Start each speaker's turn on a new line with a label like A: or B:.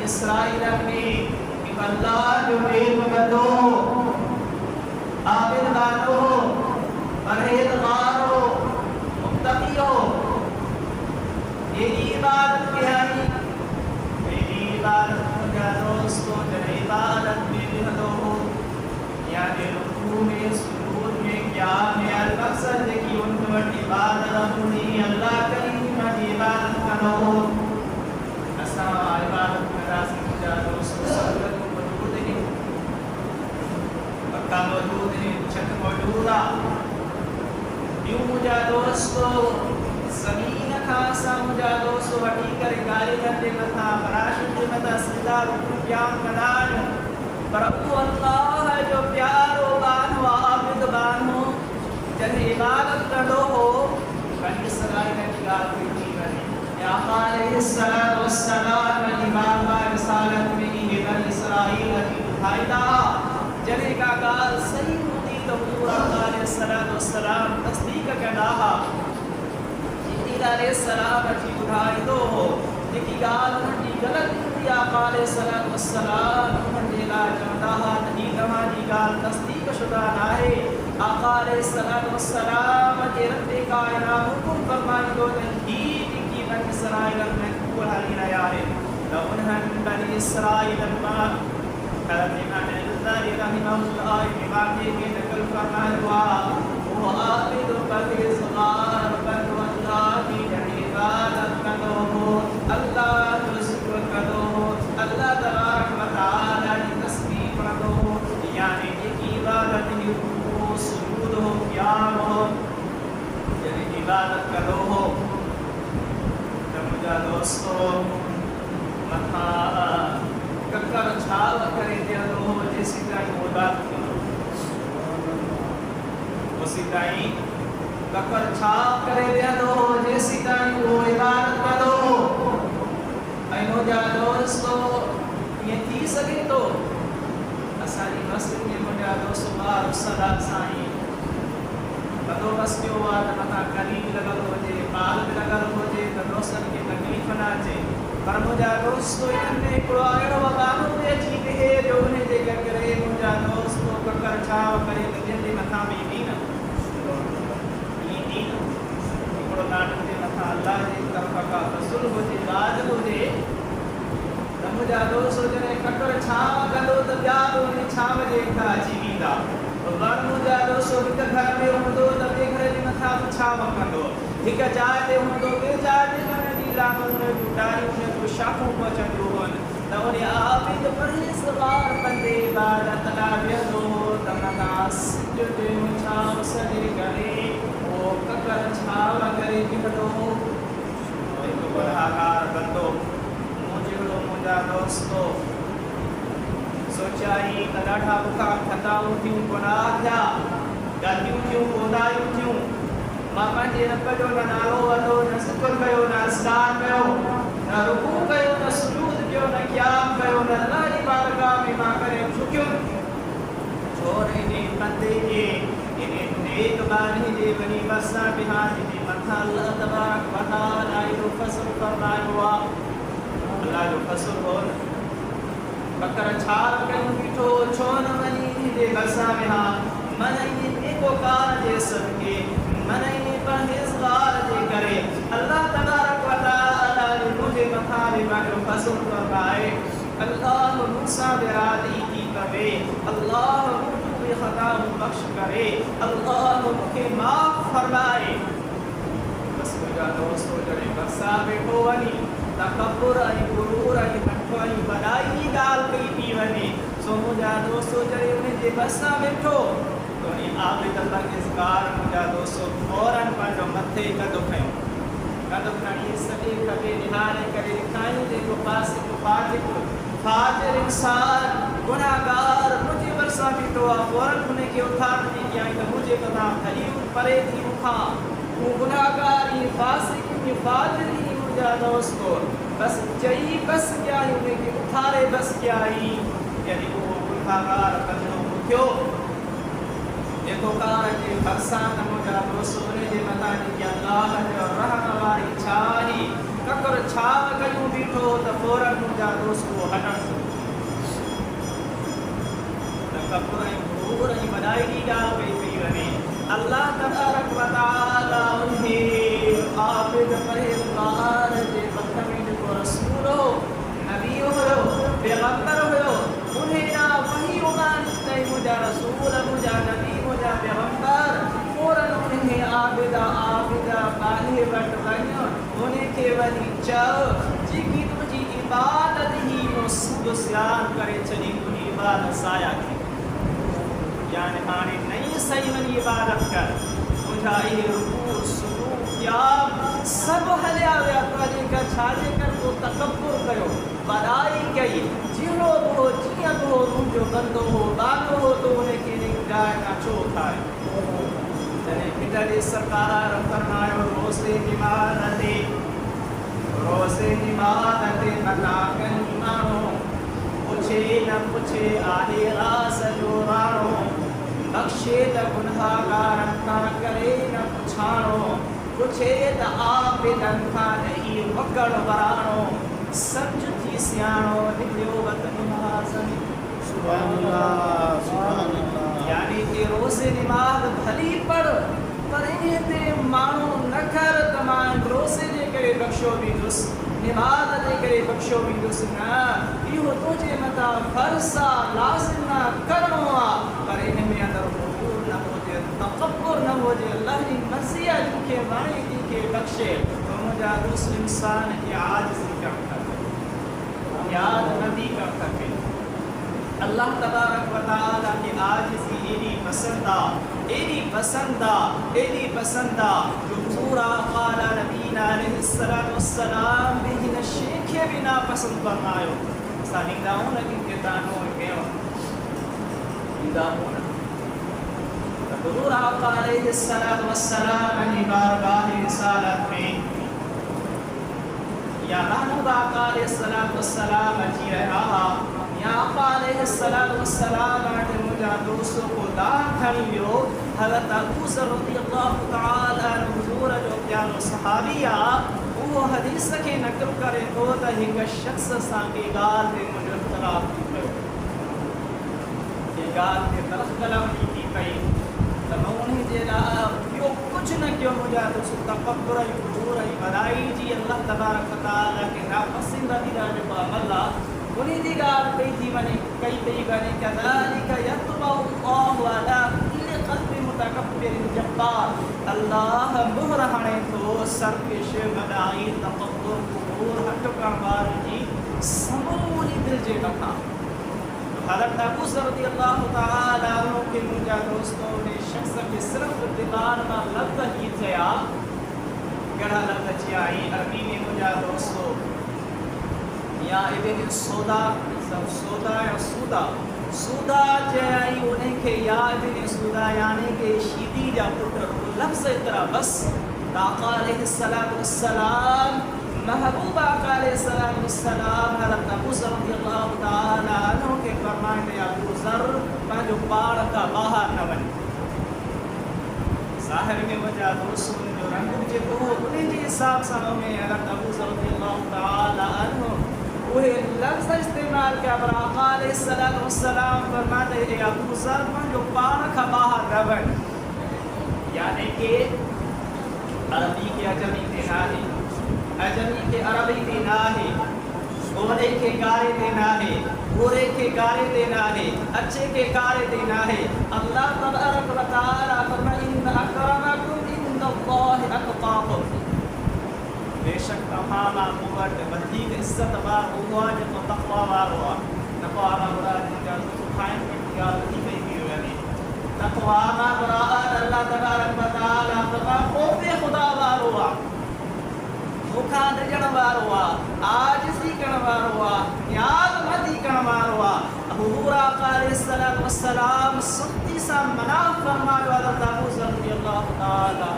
A: اسرائیل میں کہ اللہ جو علم بدو عابد بانو پرہیزگار ہو متقی ہو میری عبادت کیا ہے میری عبادت کا دوستو جن عبادت میں بہدو ہو یعنی رکوع میں سجود میں قیام میں المقصد کی ان کو عبادت اپنی اللہ کریم عبادت کرو اسا عبادت کرا سکتا دوستو سبت موجود ہے مکہ موجود ہے چھت موجود ہے یوں مجھا دوستو زمین خاصا مجھا دوستو ہٹی کر گاری کرتے متھا براشد متھا سجدہ رکوع قیام کدان پر او اللہ ہے جو پیارو بان و عابد بان ہو جن عبادت کردو ہو بنی اسرائیل کی گال کی بنی یا علیہ السلام امام و رسالت میں یہ بنی اسرائیل کی اٹھائیدہ جن کا گال صحیح ہوتی تو پورا علیہ السلام تصدیق کردہ جبریل علیہ السلام کی اٹھائیدو ہو لیکن گال انہی غلط ہوتی آقا علیہ السلام انہی لا جمدہ نہیں دمانی گال تصدیق شدہ نائے آقا علیہ السلام کے رب کائنات حکم فرمائی دو تنہید کی بنی اسرائیل میں کول حلی نیا ہے لونہن بنی اسرائیل ما حضرت اللہ رحمہ اللہ کی باتیں کے نقل فرمائی دعا وہ عابد پرہیزگار بندو اللہ کی عبادت کرو اللہ کو ذکر کرو اللہ تبارک و تعالی کی تسبیح کرو یعنی ایک عبادت رکوع سجود ہو قیام ہو یعنی عبادت کرو ہو تو مجھا دوستو متھا ککر چھال کرے دیا دو جیسی طرح عبادت کرو اسی طرح ککر چھال کرے دیا دو جیسی طرح وہ عبادت کرو اینو جا دوستو یہ تھی سکے تو اسانی مسجد میں مجھا دوستو بار صدا سائیں بدو بس کیوں واد متا قریب لگل ہو جے بالب لگل ہو جے تو دوستن کی تکلیف نہ جے پر مجھا دوستو انہیں قرآن و بانو دے چیتے ہیں جو انہیں دے کر کرے مجھا دوستو ککر چھاو کرے تو جن دے مطا میں دین یہ دین اکڑو ناٹک دے مطا اللہ دے طرف کا رسول ہو جے باز ہو جے مجھا دوستو جنہیں ککر چھاو کرو تو بیادو انہیں چھاو جے کھا جیوی دا بار مجھا دوستو ہکا گھر میں ہوں دو تب دیکھ رہے دی مطا چھاو کردو ہکا جائے دے ہوں دو بے جائے دے کرنے دی لانوں نے جھوٹائی انہیں کو شاکوں پہنچا جو ہون تو انہیں عابد پرہیزگار بندے عبادت لابیہ دو تمنا سجد چھاو سجد کرے وہ ککر چھاو کرے جھڑو ایک برہاکار بندو مجھڑو مجھا دوستو سوچائی کلاٹھا بکا کھتاؤں تیوں گناہ جا گلتیوں تیوں گودائیوں تیوں ماں جے رب جو نہ نالو ودو نہ ذکر کیو نہ اسکار کیو نہ رکوع کیو نہ سجود کیو نہ قیام کیو نہ اللہ کی بارگاہ میں ماں کرے جھکیو چھوڑے نے بندے کے انہیں نیک بانی دے بنی بسا بہانی دے مطا اللہ تبارک و تعالی جو فصل فرمائے ہوا اللہ جو فصل ہو بکر چھال کیوں بیٹھو چھون منی دے بسا بہان منعی نیکو کار دے صدقے منعی پرہیزگار دے کرے اللہ تبارک و تعالی مجھے مطالب جو فصل فرمائے اللہ موسیٰ برادی کی کبے اللہ مجھے خطا بخش کرے اللہ مجھے معاف فرمائے بس مجھا دوستو جڑے بسا بیٹھو ونی تکبر آئی غرور آئی بھٹو آئی بڑائی گال کئی پیونے سو مجھا دوستو جڑے انہیں جے بسا بیٹھو تو انہیں عابد اللہ کے ذکار مجھا دوستو فوراں پر جو متھے کدو کھائیں کدو کھائیں سبے کبے نہارے کرے دکھائیں دے کو پاسے کو فاجر انسان گناہگار مجھے برسا بیٹھو فوراں انہیں کے اتھار دی کیا ہے مجھے پتا خلیل پرے تھی اٹھا وہ گناہگاری فاسق فاجری مجھا دوستو بس چاہیے بس کیا ہی انہیں کہ اٹھارے بس کیا ہی یعنی وہ گناہگار بندوں کو کیوں دیکھو کار کے برسان مجھا دوستو نے یہ بتانی کہ اللہ جو رحم واری چاہی ककर छाव कयूं बीठो त फौरन मुंहिंजा दोस्त हटण तकब्बुर ऐं गुरूर ऐं वॾाई जी ॻाल्हि कई पई वञे अल्लाह तबारक व तआला उन्हे आबिद परहेज़गार जे मथ में जेको रसूल हो नबी हुयो पैगंबर हुयो उन्हे ना वही उड़ान कई मुंहिंजा रसूल मुंहिंजा नबी मुंहिंजा पैगंबर फौरन उन्हे आबिदा बाहे वटि वञ उनखे वञी चओ जेकी तुंहिंजी इबादत ई मूं सियान करे छॾी तुंहिंजी इबादत साया थी यानी हाणे नई सही वञी इबादत कर मुंहिंजा इहे रुकू सुजूद क़याम सभु हलिया विया तुंहिंजे कर छाजे कर तो तकब्बुर कयो वॾाई कई जहिड़ो बि हो जीअं बि हो मुंहिंजो बंदो हो ॿारो हो तो उनखे जाइ खां छो ठाहे तॾहिं पिता सरकार फरमायो रोज़े निमाज़ ते मना कनि माण्हू पुछे न पुछे आहे रास जो राणो बख़्शे त गुनहगारनि खां करे न पुछाणो पुछे त आबिदनि खां ॾेई वकड़ वराणो सच थी सियाणो निकिरियो वत निमाज़नि सुभान अल्लाह यानी कि रोज़े निमाज़ भली पढ़ पर इन ते माण्हू न कर त मां रोज़े जे करे बख़्शो वेंदुसि निमाज़ जे करे बख़्शो वेंदुसि न इहो तुंहिंजे मथां फ़र्ज़ आहे लाज़िम आहे करिणो आहे पर इन में अंदरि ग़ुरूर न हुजे तकब्बुर न हुजे अल्लाह जी मर्ज़ी आहे जंहिंखे वणे जंहिंखे बख़्शे त मुंहिंजा दोस्त इंसान खे आजिज़ी करणु खपे यादि नदी करणु खपे अल्लाह तबारक व तआला की आजिज़ी एॾी पसंद आहे जो पूरा आला नबीना अलैहिस्सलातु वस्सलाम बि हिन शइ खे बि नापसंद फरमायो असां ॾींदा आहियूं न कंहिंखे तानो कयो ॾींदा आहियूं न त हुज़ूर आका अलैहिस्सलातु वस्सलाम जी बारगाह रिसालत में या महमूद आका अलैहिस्सलातु वस्सलाम अची रहिया हुआ या आका अलैहिस्सलातु वस्सलाम वटि मुंहिंजा दोस्त को दान खणी वियो हज़रत अबू ज़र रज़ियल्लाहु तआला अन्हु हुज़ूर जो प्यारो सहाबी आहे उहो हदीस खे नक़ल करे थो त हिकु शख़्स सां कंहिं ॻाल्हि ते मुंहिंजो इख़्तिलाफ़ थी पियो कंहिं ॻाल्हि ते तलख़ कलामी थी पई त मां उन जे लाइ ॿियो कुझु न कयो मुंहिंजा दोस्त तकब्बुर ऐं ग़ुरूर ऐं वॾाई जी अल्लाह तबारक व तआला खे नापसंदीदा जेको अमल आहे उन जी ॻाल्हि कई पई वञे कज़ालिक यतबअु अल्लाहु अला कुल्लि क़ल्बि मुतकब्बिरिन जब्बार अल्लाह मुहर हणे थो सरकश वॾाई तकब्बुर ग़ुरूर हट करण वारनि जी समूरी दिलि जे मथां हज़रत अबू ज़र रज़ियल्लाहु तआला अन्हु खे मुंहिंजा दोस्त उन शख़्स खे सिर्फ़ु दिमाग़ मां लफ़्ज़ ई चया कहिड़ा लफ़्ज़ चया ऐं अरबी में मुंहिंजा दोस्तो या इब्न सौदा या सूदा चयाई उनखे या इब्न सौदा यानी कि शीदी जा पुट लफ़्ज़ एतिरा बस आका अलैहिस्सलातु वस्सलाम महबूब आका अलैहिस्सलातु वस्सलाम हज़रत अबू ज़र रज़ियल्लाहु तआला अन्हु खे फरमाइंदे अबू ज़र पंहिंजो पाण खां ॿाहिरि न वञ ज़ाहिर में मुंहिंजा दोस्त जो रंग जेको हो उन जे हिसाब सां में हज़रत अबू ज़र रज़ियल्लाहु तआला अन्हु उहे लफ़्ज़ इस्तेमालु कया पर आका अलैहिस्सलातु वस्सलाम फरमाते हे अबू ज़र पंहिंजो पाण खां ॿाहिरि न वञ यानी कि अरबी के अजमी ते न आहे अजमी के अरबी ते न आहे गोरे के कारे ते न आहे गोरे के कारे ते न आहे अच्छे के कारे ते न आहे अल्लाह तबारक व तआला फरमाए इन अकरमकुम इंदल्लाहि अतक़ाकुम बेशक तव्हां मां मूं वटि वधीक इज़त वारो उहो आहे जेको तक़वा वारो आहे तक़वा मां मुराद जा सुखाइण में ॻाल्हि वधीक ई वञे तक़वा मां मुराद अल्लाह तबारक व तआला ख़ौफ़ ख़ुदा वारो आहे बुखा ॾिजण वारो आहे आजिज़ी करण वारो आहे नियाज़मंदी करण वारो आहे हुज़ूर आका अलैहिस्सलातु वस्सलाम सख़्ती सां मना फरमायो हज़रत अबू ज़र रज़ियल्लाहु तआला